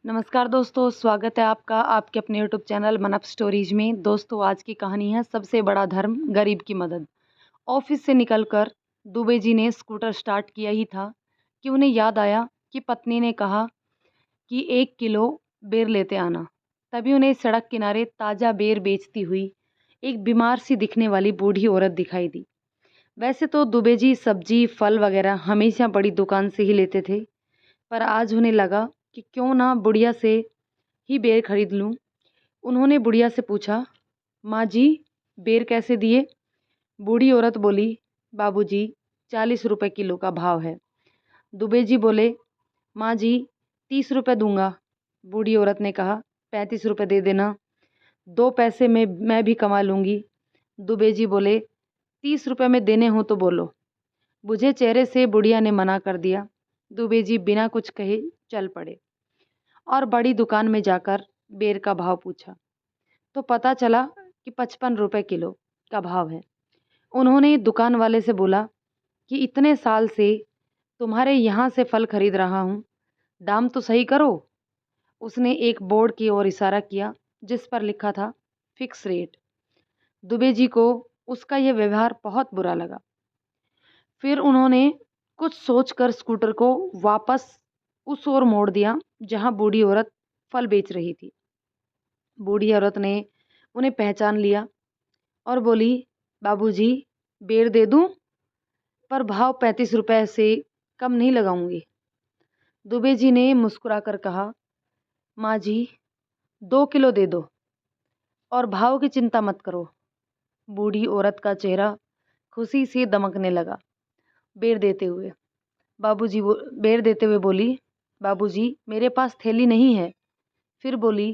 नमस्कार दोस्तों, स्वागत है आपका आपके अपने यूट्यूब चैनल मनप स्टोरीज में। दोस्तों, आज की कहानी है सबसे बड़ा धर्म, गरीब की मदद। ऑफिस से निकलकर दुबे जी ने स्कूटर स्टार्ट किया ही था कि उन्हें याद आया कि पत्नी ने कहा कि 1 किलो बेर लेते आना। तभी उन्हें सड़क किनारे ताज़ा बेर बेचती हुई एक बीमार सी दिखने वाली बूढ़ी औरत दिखाई दी। वैसे तो दुबे जी सब्जी फल वगैरह हमेशा बड़ी दुकान से ही लेते थे, पर आज उन्हें लगा कि क्यों ना बुढ़िया से ही बेर खरीद लूं। उन्होंने बुढ़िया से पूछा, माँ जी, बेर कैसे दिए? बूढ़ी औरत बोली, बाबूजी, 40 रुपए किलो का भाव है। दुबे जी बोले, माँ जी, 30 रुपए दूंगा। बूढ़ी औरत ने कहा, 35 रुपए दे देना, 2 पैसे में मैं भी कमा लूंगी। दुबे जी बोले, 30 रुपए में देने हो तो बोलो। बुझे चेहरे से बुढ़िया ने मना कर दिया। दुबे जी बिना कुछ कहे चल पड़े और बड़ी दुकान में जाकर बेर का भाव पूछा तो पता चला कि 55 रुपए किलो का भाव है। उन्होंने दुकान वाले से बोला कि इतने साल से तुम्हारे यहाँ से फल खरीद रहा हूँ, दाम तो सही करो। उसने एक बोर्ड की ओर इशारा किया जिस पर लिखा था फिक्स रेट। दुबे जी को उसका यह व्यवहार बहुत बुरा लगा। फिर उन्होंने कुछ सोचकर स्कूटर को वापस उस ओर मोड़ दिया जहां बूढ़ी औरत फल बेच रही थी। बूढ़ी औरत ने उन्हें पहचान लिया और बोली, बाबूजी, बेर दे दूं, पर भाव 35 रुपए से कम नहीं लगाऊंगी। दुबे जी ने मुस्कुराकर कहा, माँ जी, 2 किलो दे दो और भाव की चिंता मत करो। बूढ़ी औरत का चेहरा खुशी से दमकने लगा। बेर देते हुए बेर देते हुए बोली, बाबूजी, मेरे पास थैली नहीं है। फिर बोली,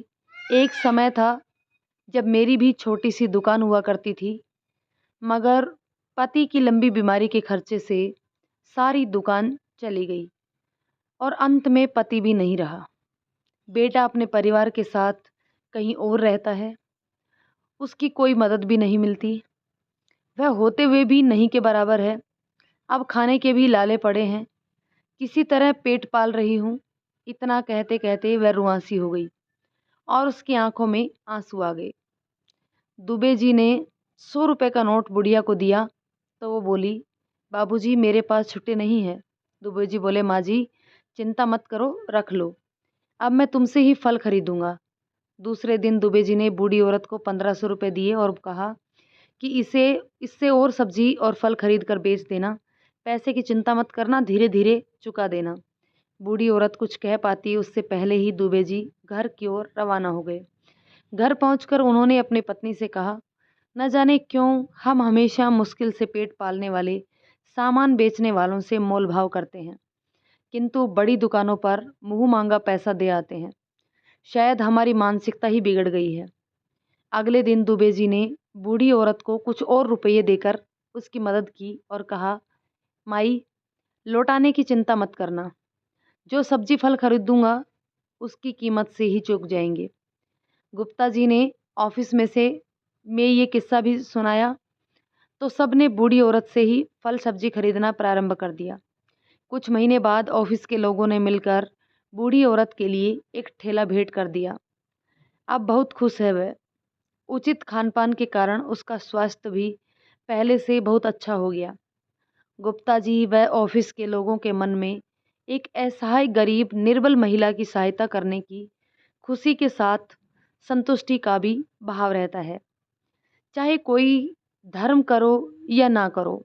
एक समय था जब मेरी भी छोटी सी दुकान हुआ करती थी, मगर पति की लंबी बीमारी के खर्चे से सारी दुकान चली गई और अंत में पति भी नहीं रहा। बेटा अपने परिवार के साथ कहीं और रहता है, उसकी कोई मदद भी नहीं मिलती। वह होते हुए भी नहीं के बराबर है। अब खाने के भी लाले पड़े हैं। किसी तरह पेट पाल रही हूँ। इतना कहते कहते वह रुआंसी हो गई और उसकी आंखों में आंसू आ गए। दुबे जी ने 100 रुपए का नोट बुढ़िया को दिया तो वो बोली, बाबूजी, मेरे पास छुट्टे नहीं है। दुबे जी बोले, माँ जी, चिंता मत करो, रख लो, अब मैं तुमसे ही फल खरीदूंगा। दूसरे दिन दुबे जी ने बूढ़ी औरत को 1500 रुपए दिए और कहा कि इससे और सब्जी और फल खरीद कर बेच देना। पैसे की चिंता मत करना, धीरे धीरे चुका देना। बूढ़ी औरत कुछ कह पाती उससे पहले ही दुबे जी घर की ओर रवाना हो गए। घर पहुंचकर उन्होंने अपनी पत्नी से कहा, न जाने क्यों हम हमेशा मुश्किल से पेट पालने वाले सामान बेचने वालों से मोल भाव करते हैं, किंतु बड़ी दुकानों पर मुंह मांगा पैसा दे आते हैं। शायद हमारी मानसिकता ही बिगड़ गई है। अगले दिन दुबे जी ने बूढ़ी औरत को कुछ और रुपये देकर उसकी मदद की और कहा, माई, लौटाने की चिंता मत करना, जो सब्जी फल खरीदूंगा उसकी कीमत से ही चूक जाएंगे। गुप्ता जी ने ऑफिस में ये किस्सा भी सुनाया तो सबने बूढ़ी औरत से ही फल सब्जी खरीदना प्रारंभ कर दिया। कुछ महीने बाद ऑफिस के लोगों ने मिलकर बूढ़ी औरत के लिए एक ठेला भेंट कर दिया। अब बहुत खुश है वह। उचित खान-पान के कारण उसका स्वास्थ्य भी पहले से बहुत अच्छा हो गया। गुप्ता जी व ऑफिस के लोगों के मन में एक असहाय गरीब निर्बल महिला की सहायता करने की खुशी के साथ संतुष्टि का भी भाव रहता है। चाहे कोई धर्म करो या ना करो,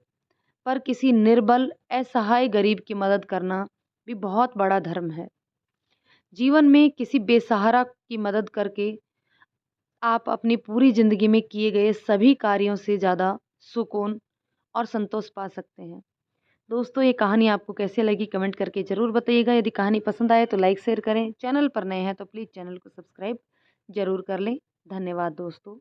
पर किसी निर्बल असहाय गरीब की मदद करना भी बहुत बड़ा धर्म है। जीवन में किसी बेसहारा की मदद करके आप अपनी पूरी ज़िंदगी में किए गए सभी कार्यों से ज़्यादा सुकून और संतोष पा सकते हैं। दोस्तों, ये कहानी आपको कैसे लगी कमेंट करके ज़रूर बताइएगा। यदि कहानी पसंद आए तो लाइक शेयर करें। चैनल पर नए हैं तो प्लीज़ चैनल को सब्सक्राइब ज़रूर कर लें। धन्यवाद दोस्तों।